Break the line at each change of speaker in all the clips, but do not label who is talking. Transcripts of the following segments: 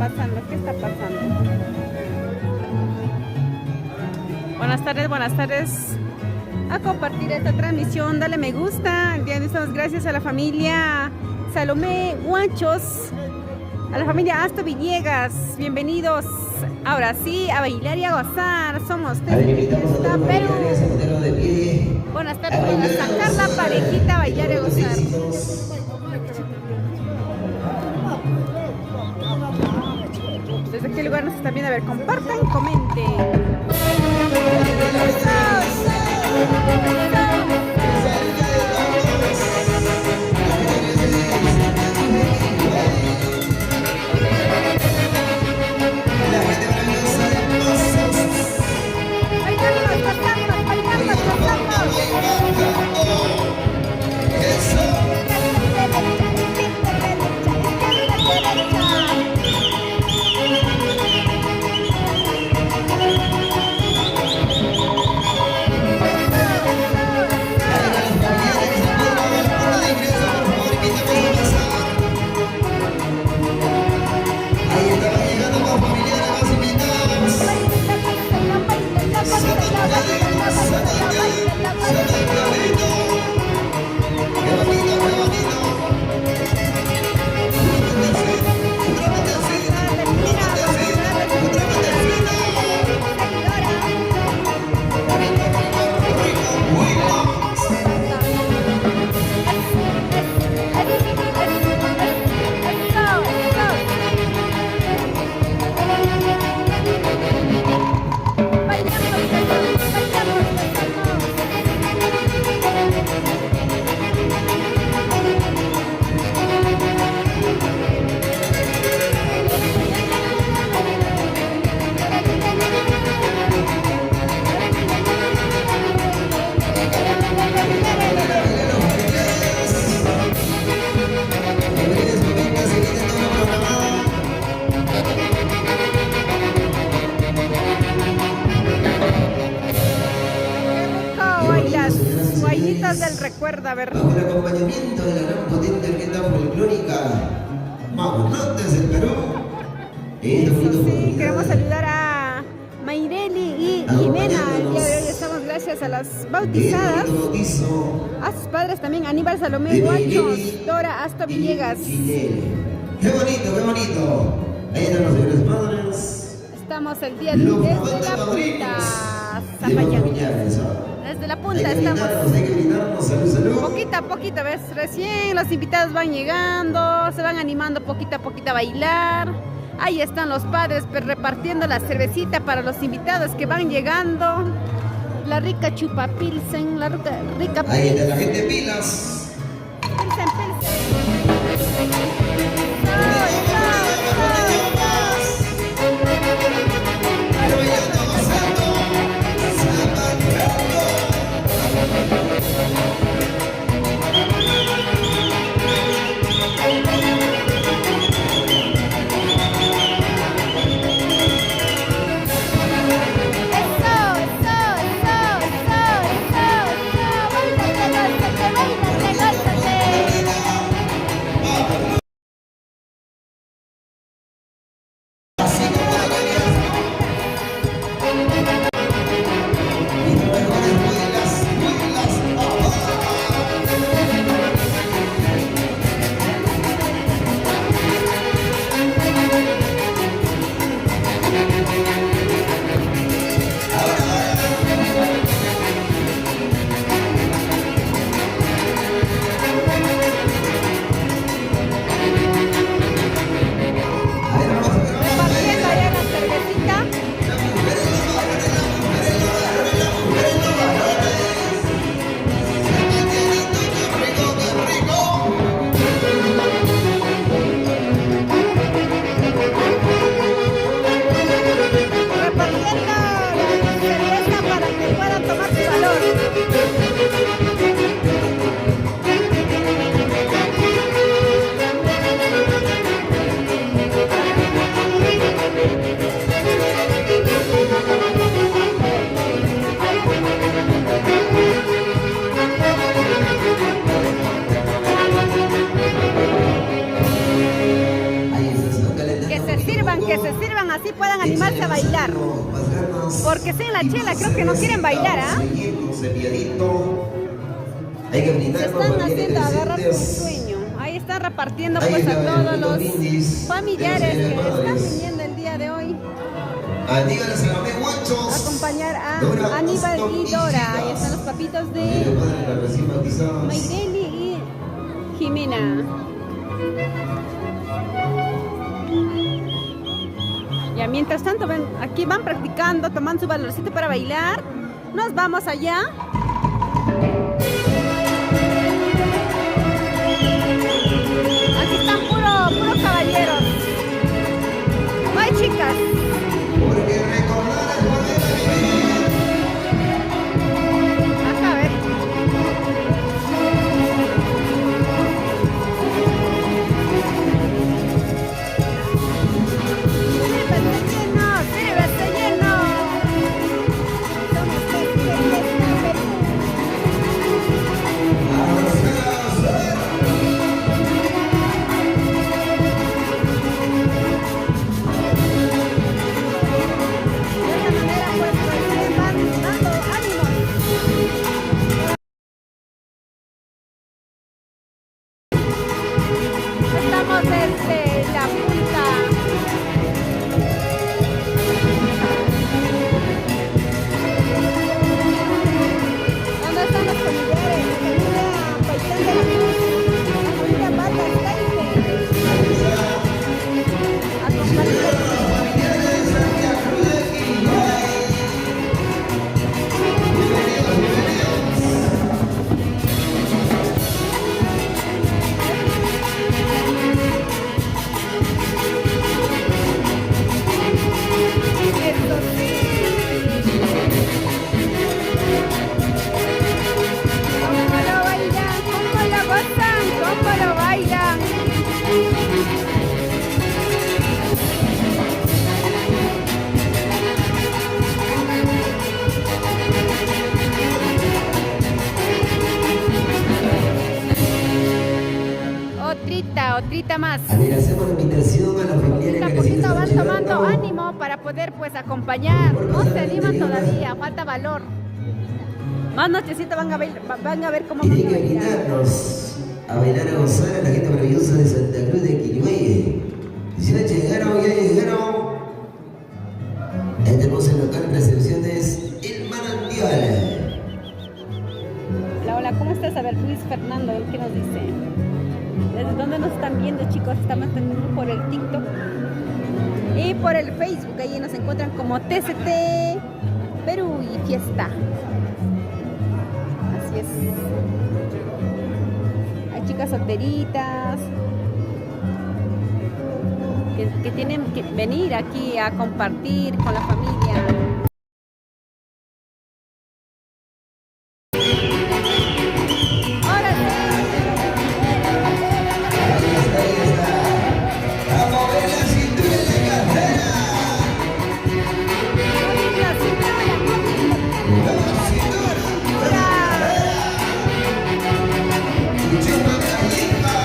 pasando? ¿Qué está pasando? Buenas tardes, buenas tardes. A compartir esta transmisión, dale me gusta. El día de hoy estamos gracias a la familia Salomé Guanchos, a la familia Asto Villegas. Bienvenidos. Ahora sí, a bailar y a gozar. Somos Fiesta Perú. Buenas tardes, para sacar la parejita a bailar y a gozar. ¿Desde qué lugar nos están viendo? A ver, compartan, comenten. Del recuerdo, a ver.
Bajo el acompañamiento de la gran potente orquesta folclórica Magonotes del Perú.
Eso sí, queremos saludar a Mayreli y Jimena. El día de hoy estamos gracias a las bautizadas, a sus padres también, Aníbal Salomé Guanchos, Dora Asto Villegas.
Qué bonito, qué bonito. Ahí están los señores padres.
Estamos el día de hoy desde la punta Zapayán. Desde la punta estamos.
Hay que gritarnos, salud, salud.
Poquito a poquito, ¿ves? Recién los invitados van llegando, se van animando poquito a poquito a bailar. Ahí están los padres repartiendo la cervecita para los invitados que van llegando. La rica chupa pilsen, la rica pilsen.
Ahí está la gente pilas.
Pilsen, porque sea la chela, creo que no quieren bailar, ¿ah?
Hay que
Se
brindar por
están
familiares
haciendo agarrar un
presentes.
sueño. Ahí están repartiendo
Ahí
pues a
está,
todos
el
los
brindis,
familiares
de los
que están
padres.
viniendo el día de hoy
Díganle a Salomé Guanchos.
a acompañar a
Dora
Aníbal y Dora. Ahí
Costomillitas.
están los papitos
De
de
los padres las recién bautizadas.
Mayreli y Jimena. Ya mientras tanto ven, aquí van practicando, tomando su valorcito para bailar. Nos vamos allá. Aquí están puros caballeros. No hay chicas.
Porque recordar es volver a vivir.
Acá a ver. Sírvese lleno. Somos de Perú. De esta manera pues recién van dando ánimos. Estamos desde la punta. ¿Dónde están los familiares? La familia Paisán de la Cruz, la familia Vargas Taide. A compartir. Eso sí. ¿Cómo lo bailan? ¿Cómo lo gozan? ¿Cómo lo bailan? Otrita más.
A ver, hacemos la invitación a los familiares
Poquito a
que recién
poquito
están
van tomando
llegando.
ánimo para poder pues acompañar. No se animan todavía, falta valor. Más nochecito van a ver cómo van
Tienen
a
que
bailar.
invitarnos a bailar a gozar a la gente maravillosa de Santa Cruz de Quilmes. Si ya llegaron, ya llegaron. Este hermoso local recepciones El Manantial.
Hola, hola, ¿cómo estás? A ver, Luis Fernando, ¿qué nos dice? ¿Desde dónde nos están viendo, chicos? Estamos teniendo por el TikTok y por el Facebook. Ahí nos encuentran como TCT Perú y Fiesta. Así es. Hay chicas solteritas que tienen que venir aquí a compartir con la familia. ¡Órale!
Ahí está. A mover la cintura en la cartera.
La cintura,
La cintura. Chuma Callimba.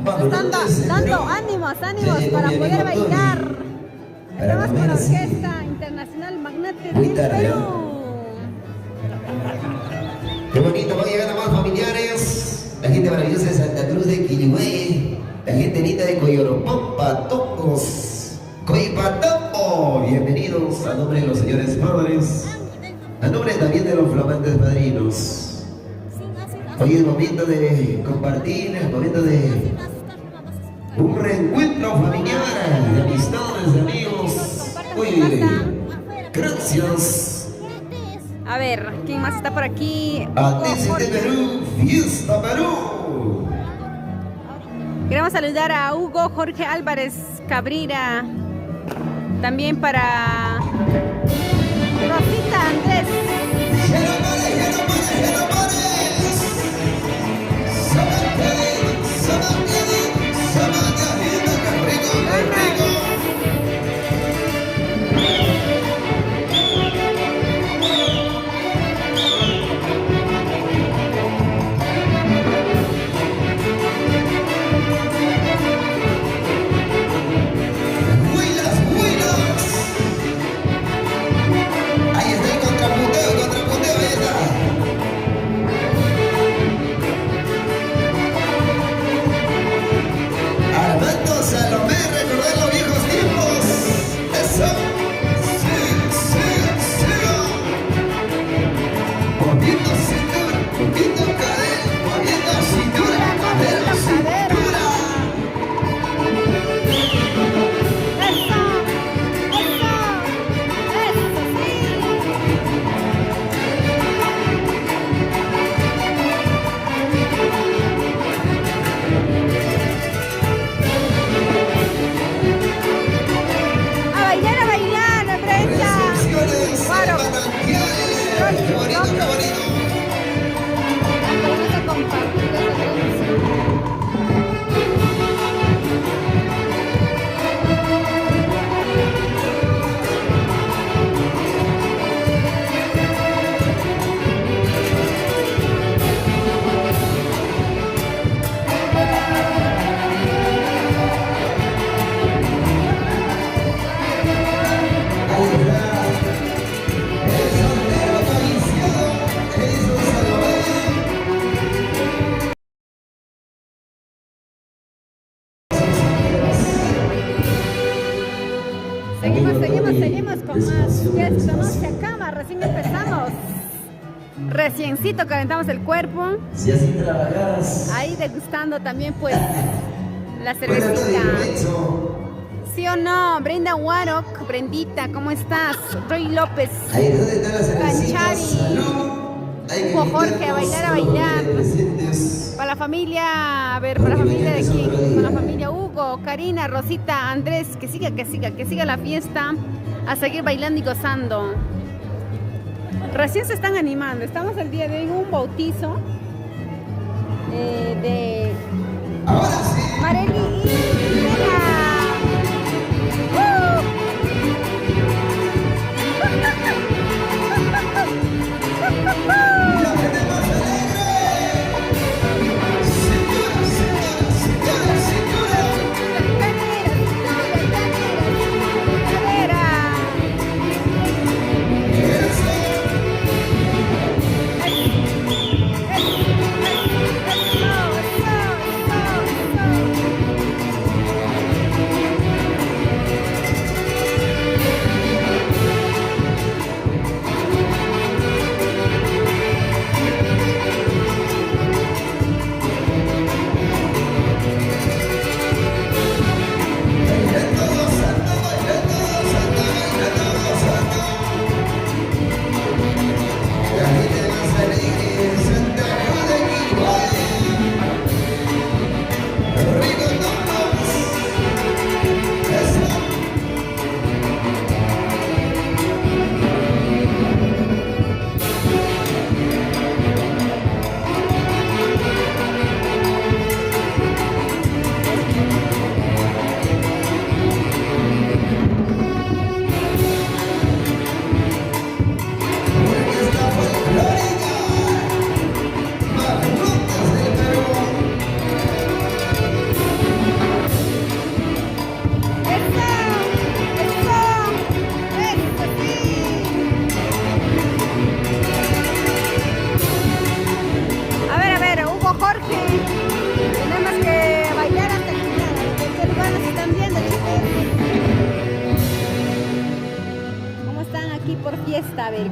Están dando ánimos para poder bailar. Estamos con la Orquesta Internacional Magnate del Perú.
Qué bonito, van llegando más familiares. La gente maravillosa de Santa Cruz de Quilihue. La gente linda de Coyoropampa, Tocos, Coipatambo. Bienvenidos a nombre de los señores padres. A nombre también de los flamantes padrinos. Hoy es momento de compartir, es momento de un reencuentro familiar, de amistades, de amigos. Uy, gracias.
A ver, ¿quién más está por aquí?
Atención de Perú, Fiesta Perú.
Queremos saludar a Hugo Jorge Álvarez Cabrera. También para Rosita Andrés. Seguimos con más. Ya esto no se acaba, recién empezamos. Reciencito calentamos el cuerpo.
Si así trabajas.
Ahí degustando también pues la cervecita. ¿Sí o no? Brenda Warok, Brendita, ¿cómo estás? Roy López.
Ahí, ¿dónde están las
Canchari. Hugo Jorge, a bailar. Para la familia, a ver, para la familia de quién, para la familia Hugo, Karina, Rosita, Andrés, que siga la fiesta, a seguir bailando y gozando. Recién se están animando, estamos el día de hoy en un bautizo de Marely y Mira.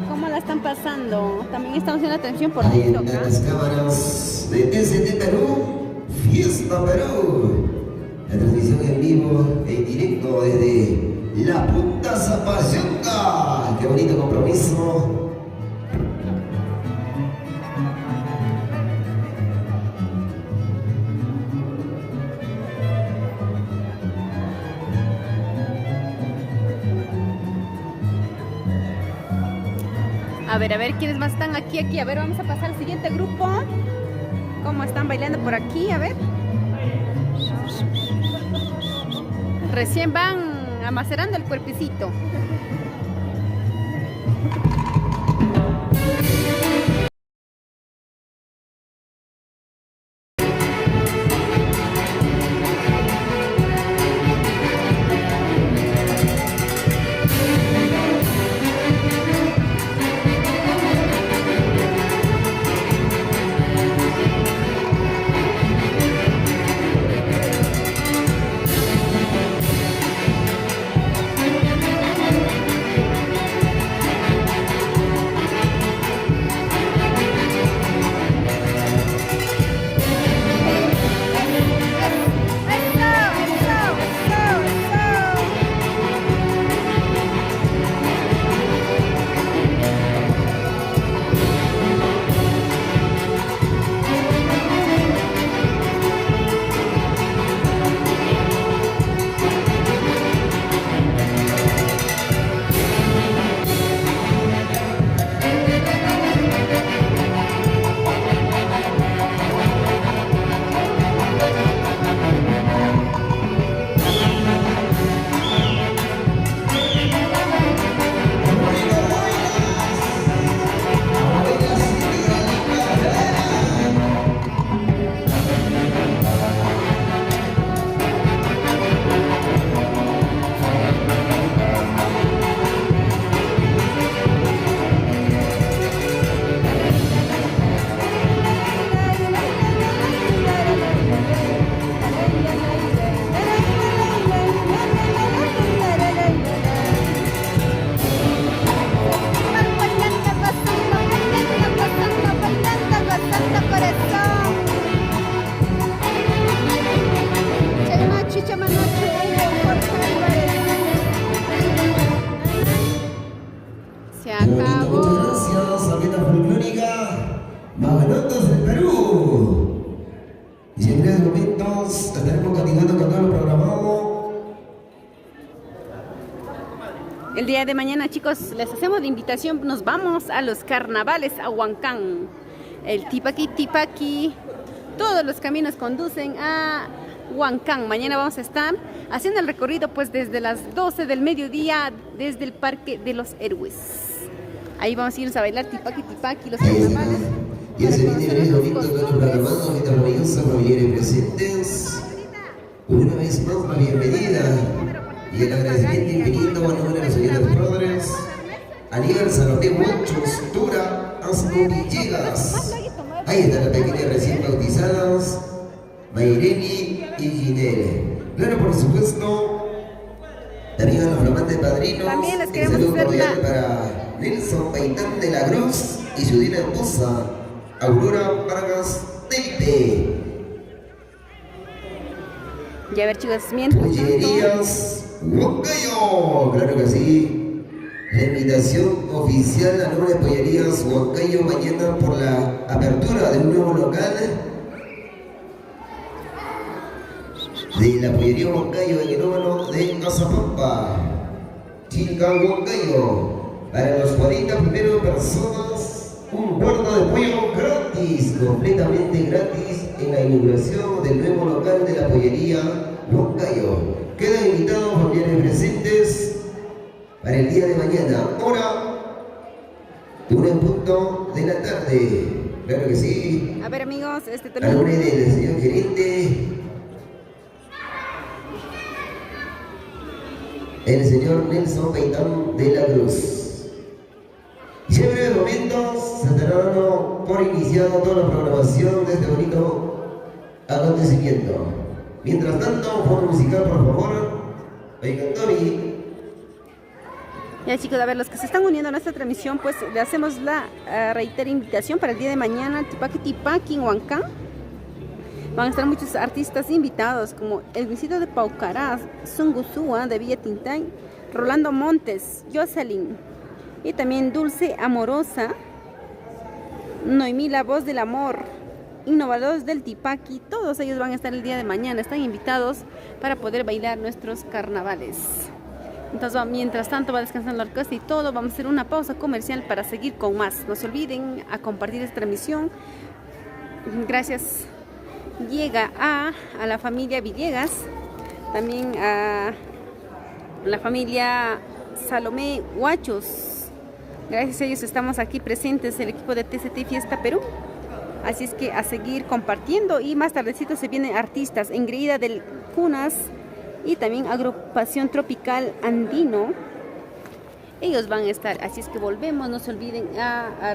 ¿Cómo la están pasando? También estamos haciendo atención por
Ahí
TikTok.
están las cámaras de TCT Perú, Fiesta Perú. La transmisión en vivo, en directo desde La Punta Zapallanca. Qué bonito compromiso.
A ver, ¿quiénes más están aquí? A ver, vamos a pasar al siguiente grupo. ¿Cómo están bailando por aquí? A ver. Recién van amacerando el cuerpecito. Se acabó.
Muchas gracias, Orquesta Folclórica Maganotas del Perú. Y en breves momentos estaremos continuando con todo lo programado.
El día de mañana, chicos, les hacemos la invitación. Nos vamos a los carnavales a Huancán. El Tipaqui. Todos los caminos conducen a Huancán. Mañana vamos a estar haciendo el recorrido pues desde las 12 del mediodía desde el Parque de los Héroes. Ahí vamos a irnos a bailar Tipaqui, los carnavales.
Y ese viene el bonito con los programados, ahorita maravillosa, familiares presentes. Una vez más, la bienvenida y el agradecimiento infinito a nombre de los señores padres, Aníbal Zanoté Muchos, Tura, Asno Villegas. Ahí están las pequeñas recién bautizadas, Mayreni y Ginelle. Claro, por supuesto, también a los flamantes padrinos.
También les
un
queremos
saludo
hacer
cordial para Nelson Paitán de la Cruz y su dina esposa, Aurora Vargas Teite.
Y a ver, chicos, mientras
Pollerías Huancayo, claro que sí. La invitación oficial a nombre de Pollerías Huancayo mañana por la apertura de un nuevo local de la Pollería Huancayo en el número de Azapampa, Chilca Huancayo. Para los 40 primeros personas, un puerto de pollo gratis, completamente gratis, en la inauguración del nuevo local de la Pollería Huancayo. Quedan invitados familiares presentes para el día de mañana, hora 1:00 de la tarde. Claro que sí.
a ver, amigos,
A nombre del señor gerente, el señor Nelson Paitán de la Cruz. Y en breves momentos se estará dando por iniciado toda la programación de este bonito acontecimiento. Mientras tanto, fondo musical, por favor. Oigan, Tommy.
Ya chicos, a ver, los que se están uniendo a nuestra transmisión, pues le hacemos la reitera invitación para el día de mañana, Tipaqui en Huancán. Van a estar muchos artistas invitados, como el Luisito de Paucarás, Sungusúa de Villa Tintay, Rolando Montes, Jocelyn, y también Dulce Amorosa, Noemí La Voz del Amor, Innovadores del Tipaqui. Todos ellos van a estar el día de mañana, están invitados para poder bailar nuestros carnavales. Entonces, mientras tanto va descansando la orquesta y todo, vamos a hacer una pausa comercial para seguir con más. No se olviden a compartir esta transmisión. Gracias. Llega a la familia Villegas, también a la familia Salomé Huachos. Gracias a ellos estamos aquí presentes, el equipo de TCT Fiesta Perú. Así es que a seguir compartiendo, y más tardecito se vienen artistas, Engreída del Cunas y también Agrupación Tropical Andino. Ellos van a estar, así es que volvemos, no se olviden,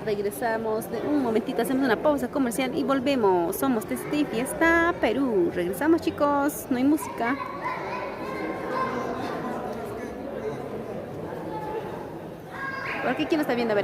regresamos de un momentito, hacemos una pausa comercial y volvemos. Somos TCT Fiesta Perú. Regresamos chicos, no hay música. ¿Por qué? ¿Quién lo está viendo? A ver.